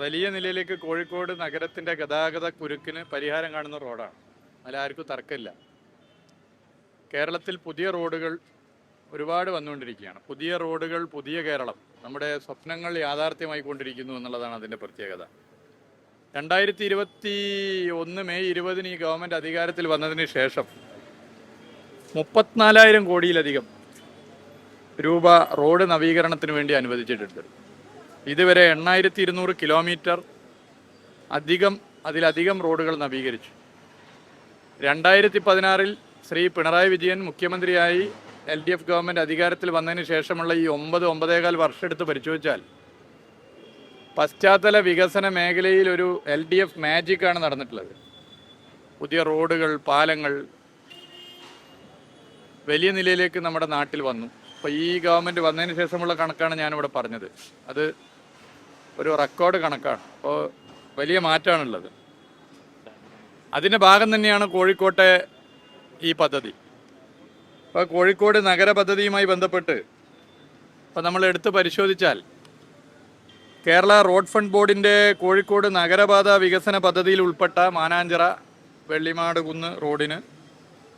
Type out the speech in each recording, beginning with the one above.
വലിയ നിലയിലേക്ക് കോഴിക്കോട് നഗരത്തിന്റെ ഗതാഗത കുരുക്കിന് പരിഹാരം കാണുന്ന റോഡാണ്. അതിലാർക്കും തർക്കമില്ല. കേരളത്തിൽ പുതിയ റോഡുകൾ ഒരുപാട് വന്നുകൊണ്ടിരിക്കുകയാണ്. പുതിയ റോഡുകൾ, പുതിയ കേരളം, നമ്മുടെ സ്വപ്നങ്ങൾ യാഥാർത്ഥ്യമായി കൊണ്ടിരിക്കുന്നു എന്നുള്ളതാണ് അതിൻ്റെ പ്രത്യേകത. 2021 മെയ് 20 ഈ ഗവൺമെൻറ് അധികാരത്തിൽ വന്നതിന് ശേഷം 34,000 കോടിയിലധികം രൂപ റോഡ് നവീകരണത്തിന് വേണ്ടി അനുവദിച്ചിട്ടുണ്ട്. ഇതുവരെ 8,200 കിലോമീറ്റർ അതിലധികം റോഡുകൾ നവീകരിച്ചു. 2016 ശ്രീ പിണറായി വിജയൻ മുഖ്യമന്ത്രിയായി LDF ഗവൺമെൻറ് അധികാരത്തിൽ വന്നതിന് ശേഷമുള്ള ഈ 9-9.25 വർഷം എടുത്ത് പരിശോധിച്ചാൽ പശ്ചാത്തല വികസന മേഖലയിൽ ഒരു LDF മാജിക്കാണ് നടന്നിട്ടുള്ളത്. പുതിയ റോഡുകൾ, പാലങ്ങൾ വലിയ നിലയിലേക്ക് നമ്മുടെ നാട്ടിൽ വന്നു. അപ്പോൾ ഈ ഗവൺമെൻറ് വന്നതിന് ശേഷമുള്ള കണക്കാണ് ഞാനിവിടെ പറഞ്ഞത്. അത് ഒരു റെക്കോർഡ് കണക്കാണ്. അപ്പോൾ വലിയ മാറ്റമാണുള്ളത്. അതിൻ്റെ ഭാഗം തന്നെയാണ് കോഴിക്കോട്ടെ ഈ പദ്ധതി. അപ്പോൾ കോഴിക്കോട് നഗര പദ്ധതിയുമായി ബന്ധപ്പെട്ട് ഇപ്പോൾ നമ്മൾ എടുത്ത് പരിശോധിച്ചാൽ കേരള റോഡ് ഫണ്ട് ബോർഡിൻ്റെ കോഴിക്കോട് നഗരപാത വികസന പദ്ധതിയിൽ ഉൾപ്പെട്ട മാനാഞ്ചിറ വെള്ളിമാട് കുന്ന് റോഡിന്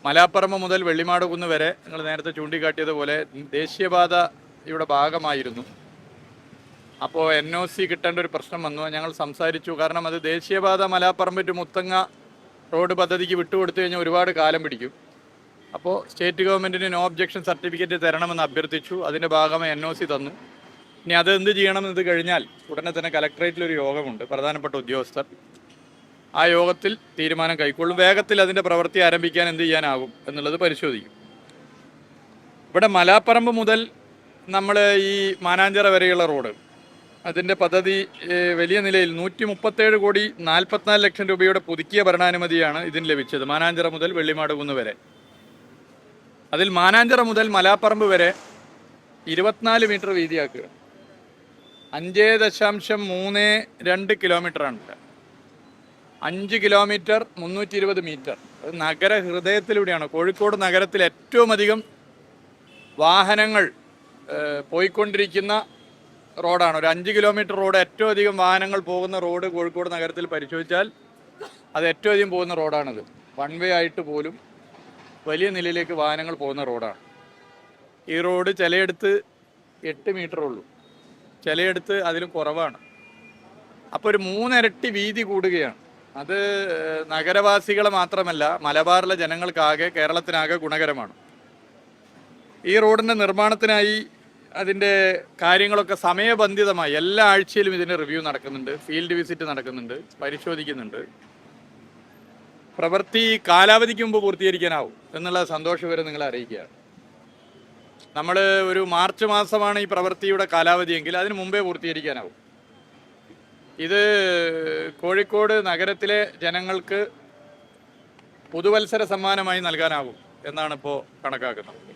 മലാപ്പറമ്പ് മുതൽ വെള്ളിമാട് കുന്ന് വരെ നിങ്ങൾ നേരത്തെ ചൂണ്ടിക്കാട്ടിയതുപോലെ ദേശീയപാതയുടെ ഭാഗമായിരുന്നു. അപ്പോൾ NOC കിട്ടേണ്ട ഒരു പ്രശ്നം വന്നു. ഞങ്ങൾ സംസാരിച്ചു. കാരണം അത് ദേശീയപാത മലാപ്പറമ്പ് ടു മുത്തങ്ങ റോഡ് പദ്ധതിക്ക് വിട്ടുകൊടുത്തു കഴിഞ്ഞാൽ ഒരുപാട് കാലം പിടിക്കും. അപ്പോൾ സ്റ്റേറ്റ് ഗവൺമെൻറ്റിന് നോ ഒബ്ജക്ഷൻ സർട്ടിഫിക്കറ്റ് തരണമെന്ന് അഭ്യർത്ഥിച്ചു. അതിൻ്റെ ഭാഗമായി NOC തന്നു. ഇനി അത് എന്ത് ചെയ്യണമെന്ന് ഇത് കഴിഞ്ഞാൽ ഉടനെ തന്നെ കലക്ട്രേറ്റിലൊരു യോഗമുണ്ട്, പ്രധാനപ്പെട്ട ഉദ്യോഗസ്ഥർ. ആ യോഗത്തിൽ തീരുമാനം കൈക്കൊള്ളും. വേഗത്തിൽ അതിൻ്റെ പ്രവൃത്തി ആരംഭിക്കാൻ എന്ത് ചെയ്യാനാകും എന്നുള്ളത് പരിശോധിക്കും. ഇവിടെ മലാപ്പറമ്പ് മുതൽ നമ്മൾ ഈ മാനാഞ്ചിറ വരെയുള്ള റോഡ്, അതിൻ്റെ പദ്ധതി വലിയ നിലയിൽ 137 കോടി 44 ലക്ഷം രൂപയുടെ പുതുക്കിയ ഭരണാനുമതിയാണ് ഇതിന് ലഭിച്ചത്. മാനാഞ്ചിറ മുതൽ വെള്ളിമാട് കുന്ന് വരെ. അതിൽ മാനാഞ്ചിറ മുതൽ മലാപ്പറമ്പ് വരെ 24 മീറ്റർ വീതിയാക്കുക. 5.32 കിലോമീറ്ററാണ്. 5 കിലോമീറ്റർ 320 മീറ്റർ. അത് നഗര ഹൃദയത്തിലൂടെയാണ്. കോഴിക്കോട് നഗരത്തിൽ ഏറ്റവും അധികം വാഹനങ്ങൾ പോയിക്കൊണ്ടിരിക്കുന്ന റോഡാണ്. ഒരു 5 കിലോമീറ്റർ റോഡ്, ഏറ്റവും അധികം വാഹനങ്ങൾ പോകുന്ന റോഡ് കോഴിക്കോട് നഗരത്തിൽ പരിശോധിച്ചാൽ അത് ഏറ്റവും അധികം പോകുന്ന റോഡാണിത്. വൺ വേ ആയിട്ട് പോലും വലിയ നിലയിലേക്ക് വാഹനങ്ങൾ പോകുന്ന റോഡാണ്. ഈ റോഡ് ചിലയിടത്ത് 8 മീറ്റർ ഉള്ളൂ, ചിലയിടത്ത് അതിലും കുറവാണ്. അപ്പോൾ ഒരു 3 ഇരട്ടി വീതി കൂടുകയാണ്. അത് നഗരവാസികളെ മാത്രമല്ല, മലബാറിലെ ജനങ്ങൾക്കാകെ, കേരളത്തിനാകെ ഗുണകരമാണ്. ഈ റോഡിൻ്റെ നിർമ്മാണത്തിനായി അതിൻ്റെ കാര്യങ്ങളൊക്കെ സമയബന്ധിതമായി എല്ലാ ആഴ്ചയിലും ഇതിൻ്റെ റിവ്യൂ നടക്കുന്നുണ്ട്, ഫീൽഡ് വിസിറ്റ് നടക്കുന്നുണ്ട്, പരിശോധിക്കുന്നുണ്ട്. പ്രവൃത്തി കാലാവധിക്ക് മുമ്പ് പൂർത്തീകരിക്കാനാവും എന്നുള്ള സന്തോഷവിവരം നിങ്ങളെ അറിയിക്കുകയാണ്. നമ്മൾ ഒരു മാർച്ച് മാസമാണ് ഈ പ്രവൃത്തിയുടെ കാലാവധിയെങ്കിൽ അതിന് മുമ്പേ പൂർത്തീകരിക്കാനാവും. ഇത് കോഴിക്കോട് നഗരത്തിലെ ജനങ്ങൾക്ക് പുതുവത്സര സമ്മാനമായി നൽകാനാവും എന്നാണ് ഇപ്പോൾ കണക്കാക്കുന്നത്.